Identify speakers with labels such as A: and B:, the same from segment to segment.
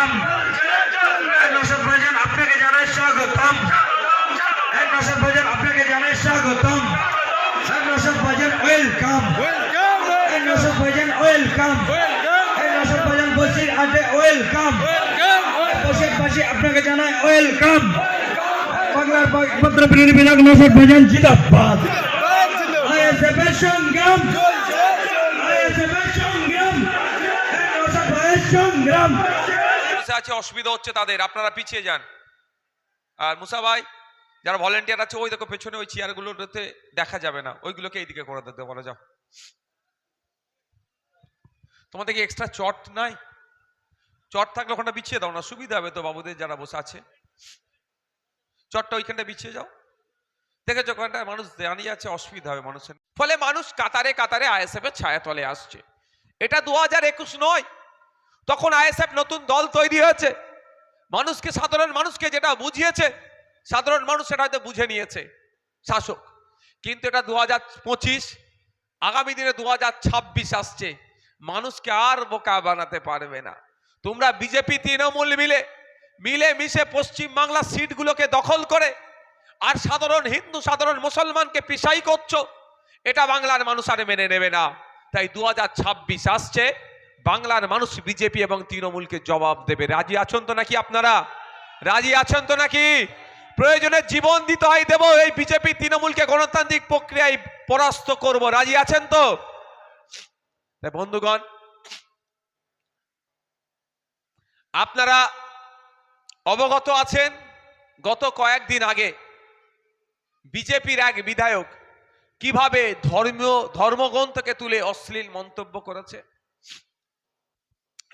A: Welcome. Naushad ভাইজান আপনাকে জানাই স্বাগতম। নওশাদ ভাইজান আপনাকে জানাই স্বাগতম। নওশাদ ভাইজান ওয়েলকাম। নওশাদ ভাইজান ওয়েলকাম। নওশাদ ভাইজান বসির আড্ডে ওয়েলকাম। বসির পাশে আপনাকে জানাই ওয়েলকাম। বাংলার পত্রপ্রেরী বিভাগ নওশাদ ভাইজান জিন্দাবাদ। আইএসএফের সংগ্রাম, আইএসএফের সংগ্রাম, নওশাদ ভাইয়ের সংগ্রাম।
B: আছে অসুবিধা হচ্ছে তাদের, আপনারা পিছিয়ে যান। আর মুসা ভাই যারা ভলেন্টিয়ার আছে ওই দেখো পেছনে ওই চেয়ারগুলোতে দেখা যাবে না, ওইগুলোকে এইদিকে করে দিতে বলা যাও। তোমাদের কি এক্সট্রা চট নাই? চট থাকলে ওখানটা বিছিয়ে দাও না, সুবিধা হবে তো বাবুদের যারা বসে আছে। চটটা ওইখানটা বিছিয়ে যাও। দেখেছো ওখানটায় মানুষ দাঁড়িয়ে আছে, অসুবিধা হবে মানুষের। ফলে মানুষ কাতারে কাতারে আইএসএফ এর ছায়া তলে আসছে। এটা 2021 নয়, তখন আইএসএফ নতুন দল তৈরি হয়েছে। মানুষকে, সাধারণ মানুষকে যেটা বুঝিয়েছে, সাধারণ মানুষ সেটা হয়তো বুঝে নিয়েছে শাসক। কিন্তু এটা 2025, আগামী দিনে 2026 আসছে, মানুষকে আর বোকা বানাতে পারবে না। তোমরা বিজেপি তৃণমূল মিলে মিশে পশ্চিম বাংলার সিটগুলোকে দখল করে আর সাধারণ হিন্দু, সাধারণ মুসলমানকে পিছাই করছো, এটা বাংলার মানুষ আর মেনে নেবে না। তাই 2026 আসছে, বাংলার মানুষ বিজেপি এবং তৃণমূলকে জবাব দেবে। রাজি আছেন তো নাকি আপনারা? রাজি আছেন তো নাকি? প্রয়োজনে জীবন দিতে হয় দেব, এই বিজেপি তৃণমূলকে গণতান্ত্রিক প্রক্রিয়ায় পরাস্ত করব। রাজি আছেন তো? বন্ধুগণ, আপনারা অবগত আছেন গত কয়েকদিন আগে বিজেপির এক বিধায়ক কিভাবে ধর্মগ্রন্থকে তুলে অশ্লীল মন্তব্য করেছে।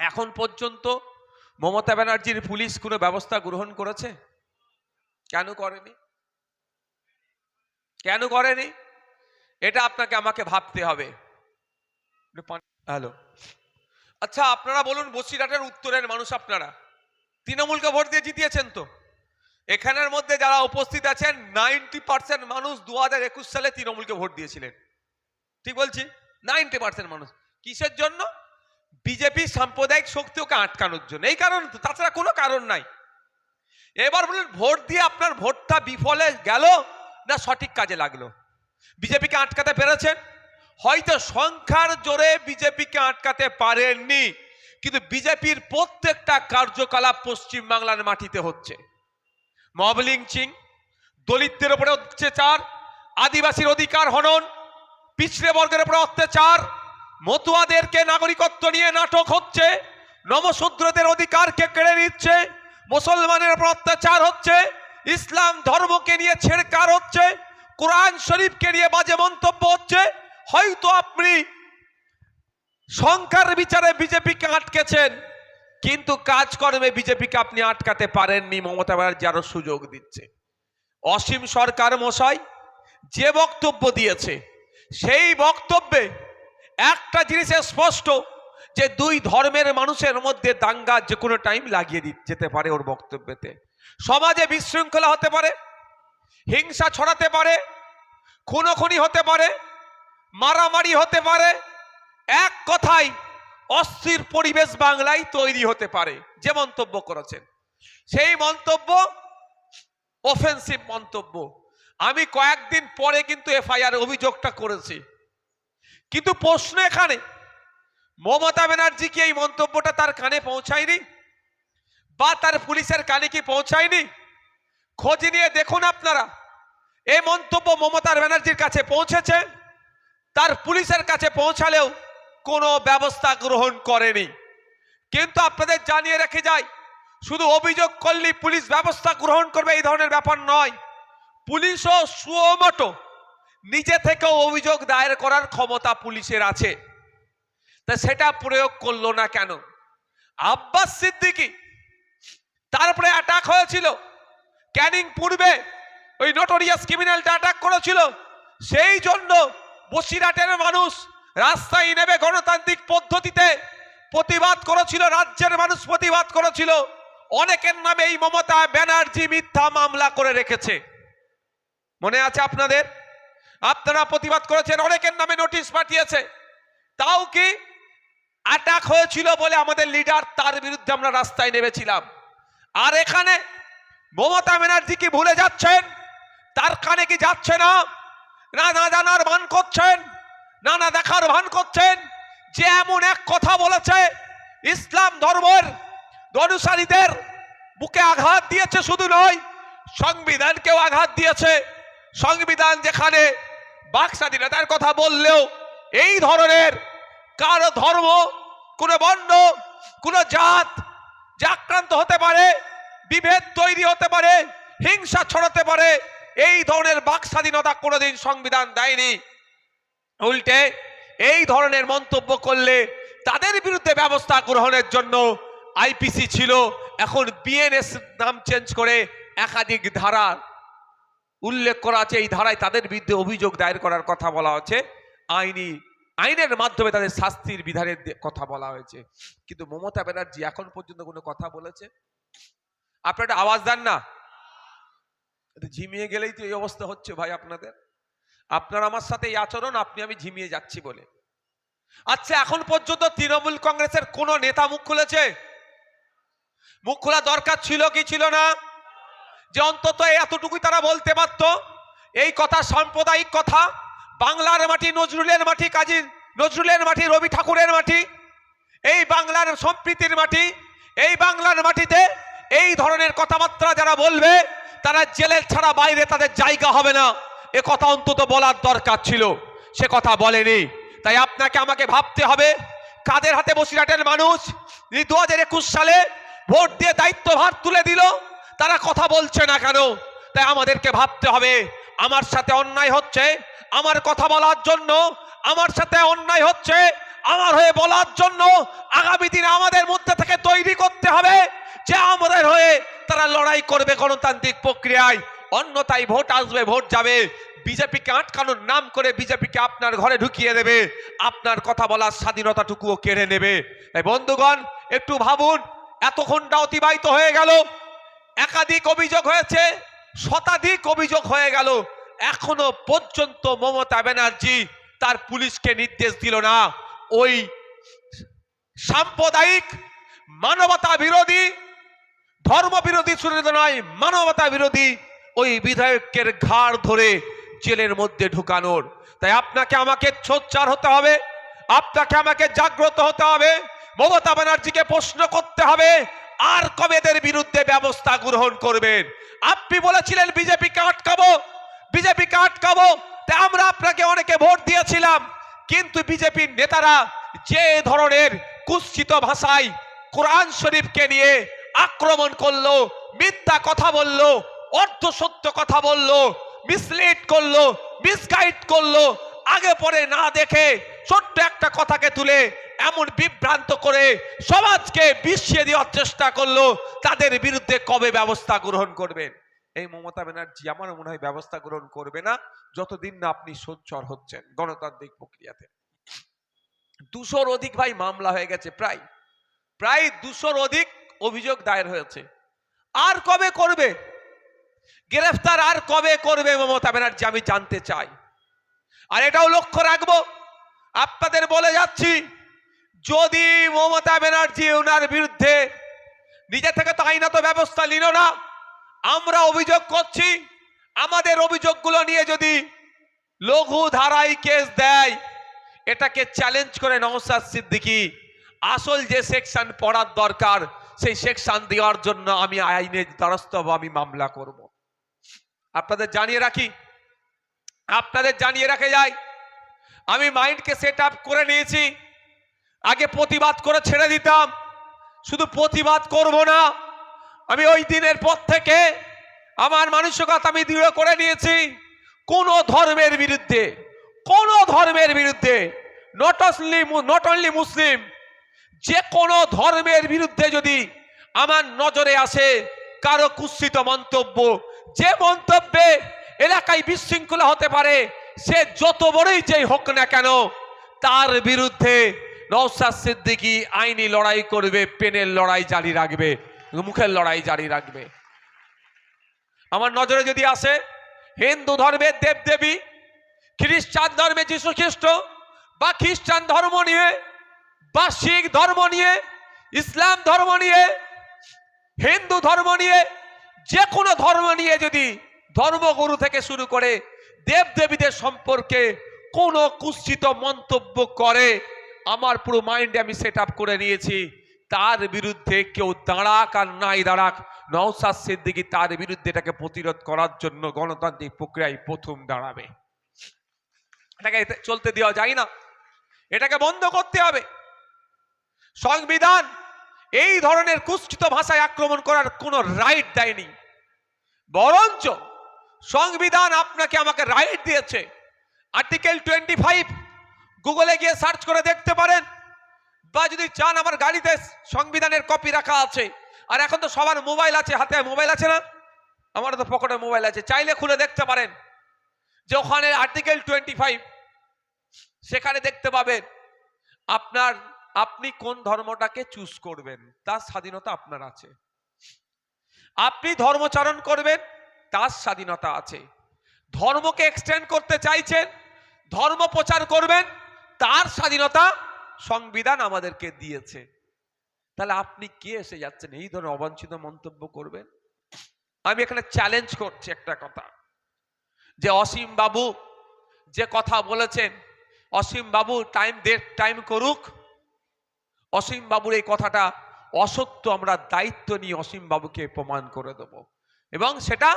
B: এখন পর্যন্ত মমতা ব্যানার্জির পুলিশ কোনো ব্যবস্থা গ্রহণ করেছে? কেন করেনি? কেন করেনি? এটা আপনাকে আমাকে ভাবতে হবে। হ্যালো, আচ্ছা আপনারা বলুন, বসিরহাটের উত্তরের মানুষ আপনারা তৃণমূলকে ভোট দিয়ে জিতিয়েছেন তো? এখানের মধ্যে যারা উপস্থিত আছেন 90% মানুষ 2021 সালে তৃণমূলকে ভোট দিয়েছিলেন। ঠিক বলছি? 90% মানুষ। কিসের জন্য? বিজেপি সাম্প্রদায়িক শক্তি ওকে আটকানোর জন্য। এই কারণ, তাছাড়া কোনো কারণ নাই। এবার বলুন, ভোট দিয়ে আপনার ভোটটা বিফলে গেল না সঠিক কাজে লাগলো? বিজেপিকে আটকাতে পেরেছেন? হয়তো সংখ্যার জোরে বিজেপিকে আটকাতে পারেননি, কিন্তু বিজেপির প্রত্যেকটা কার্যকলাপ পশ্চিম বাংলার মাটিতে হচ্ছে। মব লিঞ্চিং, দলিতদের উপরে অত্যাচার, আদিবাসীর অধিকার হনন, পিছড়ে বর্গের উপরে অত্যাচার, মতুয়াদেরকে নাগরিকত্ব নিয়ে নাটক হচ্ছে, নমশূদ্রদের অধিকারকে কেড়ে নিচ্ছে, মুসলমানের উপর অত্যাচার হচ্ছে, ইসলাম ধর্মকে নিয়ে ছেড়কার হচ্ছে, কোরআন শরীফকে নিয়ে বাজে মন্তব্য হচ্ছে। হয়তো আপনি সংখ্যার বিচারে বিজেপিকে আটকেছেন, কিন্তু কাজকর্মে বিজেপিকে আপনি আটকাতে পারেননি। মমতা ব্যানার্জি আরো সুযোগ দিচ্ছে। অসীম সরকার মশাই যে বক্তব্য দিয়েছে, সেই বক্তব্যে একটা জিনিস স্পষ্ট, যে দুই ধর্মের মানুষের মধ্যে দাঙ্গা যে কোনো টাইম লাগিয়ে যেতে পারে ওর বক্তব্যেতে। সমাজে বিশৃঙ্খলা হতে পারে, হিংসা ছড়াতে পারে, খুনোখুনি হতে পারে, মারামারি হতে পারে, এক কথায় অস্থির পরিবেশ বাংলায় তৈরি হতে পারে। যে মন্তব্য করেছেন সেই মন্তব্য অফেন্সিভ মন্তব্য। আমি কয়েকদিন পরে কিন্তু এফআইআর অভিযোগটা করেছি, কিন্তু প্রশ্ন এখানে, মমতা ব্যানার্জি কি এই মন্তব্যটা তার কানে পৌঁছায়নি বা তার পুলিশের কানে কি পৌঁছায়নি? খোঁজ নিয়ে দেখুন আপনারা। এই মন্তব্য মমতা ব্যানার্জির কাছে পৌঁছেছে, তার পুলিশের কাছে পৌঁছালেও কোনো ব্যবস্থা গ্রহণ করেনি। কিন্তু আপনাদের জানিয়ে রেখে যাই, শুধু অভিযোগ করলে পুলিশ ব্যবস্থা গ্রহণ করবে এই ধরনের ব্যাপার নয়। পুলিশও সুমোটো নিজে থেকেও অভিযোগ দায়ের করার ক্ষমতা পুলিশের আছে। তা সেটা প্রয়োগ করলো না কেন? আব্বাস সিদ্দিকী, তারপরে অ্যাটাক হয়েছিল ক্যানিং পূর্বে, ওই নোটোরিয়াস ক্রিমিনালটা অ্যাটাক করেছিল। সেই জন্য বসিরহাটের মানুষ রাস্তায় নেমে গণতান্ত্রিক পদ্ধতিতে প্রতিবাদ করেছিল, রাজ্যের মানুষ প্রতিবাদ করেছিল। অনেকের নামে এই মমতা ব্যানার্জি মিথ্যা মামলা করে রেখেছে, মনে আছে আপনাদের? আপনারা প্রতিবাদ করেছেন, অনেকের নামে নোটিশ পাঠিয়েছে। তাও কি অ্যাটাক হয়েছিল বলে আমাদের লিডার তার বিরুদ্ধে আমরা রাস্তায় নেমেছিলাম। আর এখানে মমতা ব্যানার্জি কি ভুলে যাচ্ছেন? তার কানে কি যাচ্ছে না? না না জানার ভান করছেন, না না দেখার ভান করছেন যে এমন এক কথা বলেছে ইসলাম ধর্মের অনুসারীদের বুকে আঘাত দিয়েছে, শুধু নয় সংবিধানকেও আঘাত দিয়েছে। সংবিধান যেখানে বাক স্বাধীনতার কথা বললেও এই ধরনের কারো ধর্ম, কোন বর্ণ, কোন জাত যে আক্রান্ত হতে পারে, বিভেদ তৈরি হতে পারে, হিংসা ছড়াতে পারে, এই ধরনের বাক স্বাধীনতা কোনোদিন সংবিধান দেয়নি। উল্টে এই ধরনের মন্তব্য করলে তাদের বিরুদ্ধে ব্যবস্থা গ্রহণের জন্য আইপিসি ছিল, এখন বিএনএস নাম চেঞ্জ করে একাধিক ধারা উল্লেখ করা আছে। এই ধারায় তাদের বিরুদ্ধে অভিযোগ দায়ের করার কথা বলা হচ্ছে, আইনের মাধ্যমে তাদের শাস্তির বিধানের কথা বলা হয়েছে। কিন্তু মমতা ব্যানার্জি এখন পর্যন্ত কোনো কথা বলেছে? আপনারা একটা আওয়াজ দেন না। ঝিমিয়ে গেলেই তো এই অবস্থা হচ্ছে ভাই আপনাদের। আপনার আমার সাথে এই আচরণ, আপনি আমি ঝিমিয়ে যাচ্ছি বলে। আচ্ছা, এখন পর্যন্ত তৃণমূল কংগ্রেসের কোন নেতা মুখ খুলেছে? মুখ খোলা দরকার ছিল কি ছিল না? যে অন্তত এতটুকুই তারা বলতে পারত, এই কথা সাম্প্রদায়িক কথা, বাংলার মাটি নজরুলের মাটি, কাজী নজরুলের মাটি, রবি ঠাকুরের মাটি, এই বাংলার সম্প্রীতির মাটি, এই বাংলার মাটিতে এই ধরনের কথাবার্তা যারা বলবে তারা জেলের ছাড়া বাইরে তাদের জায়গা হবে না, এ কথা অন্তত বলার দরকার ছিল। সে কথা বলেনি। তাই আপনাকে আমাকে ভাবতে হবে কাদের হাতে বসিরহাটের মানুষ 2021 সালে ভোট দিয়ে দায়িত্বভার তুলে দিল, তারা কথা বলছে না কেন? তাই আমাদেরকে ভাবতে হবে আমার সাথে অন্যায় হচ্ছে, আমার কথা বলার জন্য, আমার সাথে অন্যায় হচ্ছে আমার হয়ে বলার জন্য আগামী দিনে আমাদের মধ্যে থেকে তৈরি করতে হবে যে আমাদের হয়ে তারা লড়াই করবে গণতান্ত্রিক প্রক্রিয়ায়। অন্যথায় ভোট আসবে, ভোট যাবে, বিজেপিকে আটকানোর নাম করে বিজেপিকে আপনার ঘরে ঢুকিয়ে দেবে, আপনার কথা বলার স্বাধীনতাটুকুও কেড়ে নেবে। তাই বন্ধুগণ একটু ভাবুন, এত ঘন্টা অতিবাহিত হয়ে গেল, একাধিক অভিযোগ হয়েছে, শতাধিক অভিযোগ হয়ে গেল, এখনো পর্যন্ত মমতা ব্যানার্জি তার পুলিশকে নির্দেশ দিল না ওই সাম্প্রদায়িক মানবতা বিরোধী, ধর্ম বিরোধী, শুধু নয় মানবতা বিরোধী ওই বিধায়কের ঘাড় ধরে জেলের মধ্যে ঢুকানোর। তাই আপনাকে আমাকে সোচ্চার হতে হবে, আপনাকে আমাকে জাগ্রত হতে হবে, মমতা ব্যানার্জিকে প্রশ্ন করতে হবে আর কবে এদের বিরুদ্ধে ব্যবস্থা গ্রহণ করবেন। আপনি বলেছিলেন বিজেপিকে আটকাবো, বিজেপিকে আটকাবো, তাই আমরা আপনাকে অনেকে ভোট দিয়েছিলাম। কিন্তু বিজেপির নেতারা যে ধরনের কুৎসিত ভাষায় কোরআন শরীফকে নিয়ে আক্রমণ করলো, মিথ্যা কথা বললো, অর্ধ সত্য কথা বললো, মিসলিড করলো, মিসগাইড করলো, আগে পরে না দেখে ছোট্ট একটা কথাকে তুলে এমন বিভ্রান্ত করে সমাজকে বিছিয়ে দেওয়ার চেষ্টা করলো, তাদের বিরুদ্ধে কবে ব্যবস্থা গ্রহণ করবেন? এই মমতা ব্যানার্জি আমার মনে হয় ব্যবস্থা গ্রহণ করবে না যতদিন না আপনি সোচ্চার হচ্ছেন গণতান্ত্রিক প্রক্রিয়াতে। 200-র অধিক ভাই মামলা হয়ে গেছে, প্রায় 200-র অধিক অভিযোগ দায়ের হয়েছে। আর কবে করবে গ্রেফতার, আর কবে করবে মমতা ব্যানার্জি আমি জানতে চাই। আর এটাও লক্ষ্য রাখবো, আপনাদের বলে যাচ্ছি, যদি মমতা ব্যানার্জি ওনার বিরুদ্ধে নিজে থেকে তো আইনত ব্যবস্থা নিল না, আমরা অভিযোগ করছি, আমাদের অভিযোগগুলো নিয়ে যদি লঘু ধারায় কেস দেয়, এটাকে চ্যালেঞ্জ করে নওশাদ সিদ্দিকী আসল যে সেকশন পড়ার দরকার সেই সেকশন দেওয়ার জন্য আমি আইনের দ্বারস্থ হব, আমি মামলা করব। আপনাদের জানিয়ে রাখে যাই, আমি মাইন্ডকে সেট আপ করে নিয়েছি। আগে প্রতিবাদ করে ছেড়ে দিতাম, শুধু প্রতিবাদ করব না, আমি ওই দিনের পর থেকে আমার মানসিকতা আমি দৃঢ় করে নিয়েছি। কোন ধর্মের বিরুদ্ধে নট অনলি মুসলিম, যে কোনো ধর্মের বিরুদ্ধে যদি আমার নজরে আসে কারো কুৎসিত মন্তব্য, যে মন্তব্যে এলাকায় বিশৃঙ্খলা হতে পারে, সে যত বড়ই যেই হোক না কেন, তার বিরুদ্ধে নওশাদ সিদ্দিকী আইনি লড়াই করবে, পেনের লড়াই জারি রাখবে, মুখের লড়াই জারি রাখবে। আমার নজরে যদি আসে হিন্দু ধর্মের দেবদেবী, খ্রিস্টান ধর্মে যীশু খ্রিস্ট বা খ্রিস্টান ধর্ম নিয়ে বা শিখ ধর্ম নিয়ে, ইসলাম ধর্ম নিয়ে, হিন্দু ধর্ম নিয়ে, যে কোনো ধর্ম নিয়ে যদি ধর্মগুরু থেকে শুরু করে দেব দেবীদের সম্পর্কে কোনো কুৎসিত মন্তব্য করে, আমার পুরো মাইন্ডে আমি সেট আপ করে নিয়েছি, তার বিরুদ্ধে কেউ দাঁড়াক আর নাই দাঁড়াক, নওশাদ সিদ্দিকী তার বিরুদ্ধে এটাকে প্রতিরোধ করার জন্য গণতান্ত্রিক প্রক্রিয়ায় প্রথম দাঁড়াবে। এটাকে চলতে দেওয়া যায় না, এটাকে বন্ধ করতে হবে। সংবিধান এই ধরনের কুৎসিত ভাষায় আক্রমণ করার কোনো রাইট দেয়নি, বরঞ্চ সংবিধান আপনাকে আমাকে রাইট দিয়েছে। আর্টিকেল 25 গুগলে গিয়ে সার্চ করে দেখতে পারেন, বা যদি চান আমার গাড়িতে সংবিধানের কপি রাখা আছে। আর এখন তো সবার মোবাইল আছে, হাতে মোবাইল আছে না? আমার তো পকেটে মোবাইল আছে, চাইলে খুলে দেখতে পারেন যে ওখানে আর্টিকেল 25, সেখানে দেখতে পাবেন আপনি কোন ধর্মটাকে চুজ করবেন তার স্বাধীনতা আপনার আছে। আপনি ধর্মচারণ করবেন তার স্বাধীনতা আছে। ধর্মকে এক্সটেন্ড করতে চাইছেন, ধর্ম প্রচার করবেন, তার স্বাধীনতা সংবিধান আমাদেরকে দিয়েছে। তাহলে আপনি কে এসে যাচ্ছেন এই ধরনের অবাঞ্ছিত মন্তব্য করবেন? আমি এখানে চ্যালেঞ্জ করছি একটা কথা, যে অসীম বাবু যে কথা বলেছেন, অসীম বাবু টাইম করুক। অসীম বাবুর এই কথাটা অসত্য, আমরা দায়িত্ব নিয়ে অসীম বাবুকে প্রমাণ করে দেব, এবং সেটা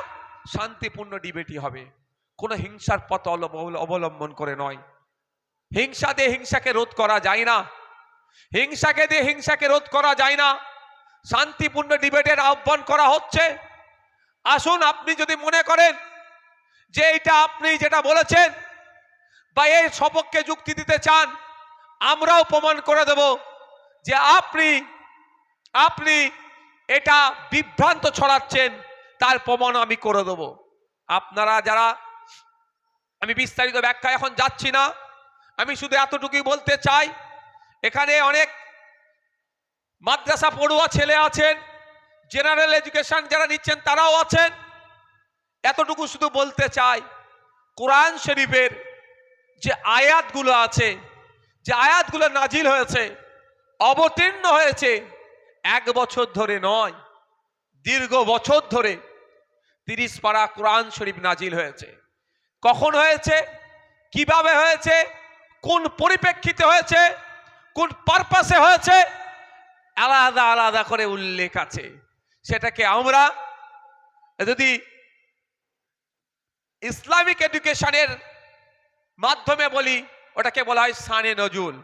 B: শান্তিপূর্ণ ডিবেটই হবে, কোনো হিংসার পথ অবলম্বন করে নয়। হিংসা দিয়ে হিংসাকে রোধ করা যায় না, হিংসাকে দিয়ে হিংসাকে রোধ করা যায় না। শান্তিপূর্ণ ডিবেটের আহ্বান করা হচ্ছে। আসুন, আপনি যদি মনে করেন যে এটা আপনি যেটা বলেছেন বা এর সপক্ষে যুক্তি দিতে চান, আমরাও প্রমাণ করে দেব যে আপনি এটা বিভ্রান্ত ছড়াচ্ছেন, তার প্রমাণ আমি করে দেব। আপনারা যারা, আমি বিস্তারিত ব্যাখ্যা এখন যাচ্ছি না, আমি শুধু এতটুকুই বলতে চাই, এখানে অনেক মাদ্রাসা পড়ুয়া ছেলে আছেন, জেনারেল এডুকেশন যারা নিচ্ছেন তারাও আছেন। এতটুকু শুধু বলতে চাই, কোরআন শরীফের যে আয়াতগুলো আছে, যে আয়াতগুলো নাজিল হয়েছে, অবতীর্ণ হয়েছে, 1 বছর ধরে নয়, দীর্ঘ বছর ধরে 30 পারা কোরআন শরীফ নাজিল হয়েছে। কখন হয়েছে, কিভাবে হয়েছে, কোন পরিপ্রেক্ষিতে হয়েছে, কোন পারপাসে হয়েছে, আলাদা আলাদা করে উল্লেখ আছে। সেটাকে আমরা যদি ইসলামিক এডুকেশনের মাধ্যমে বলি, ওটাকে বলা হয় শানে নজুল।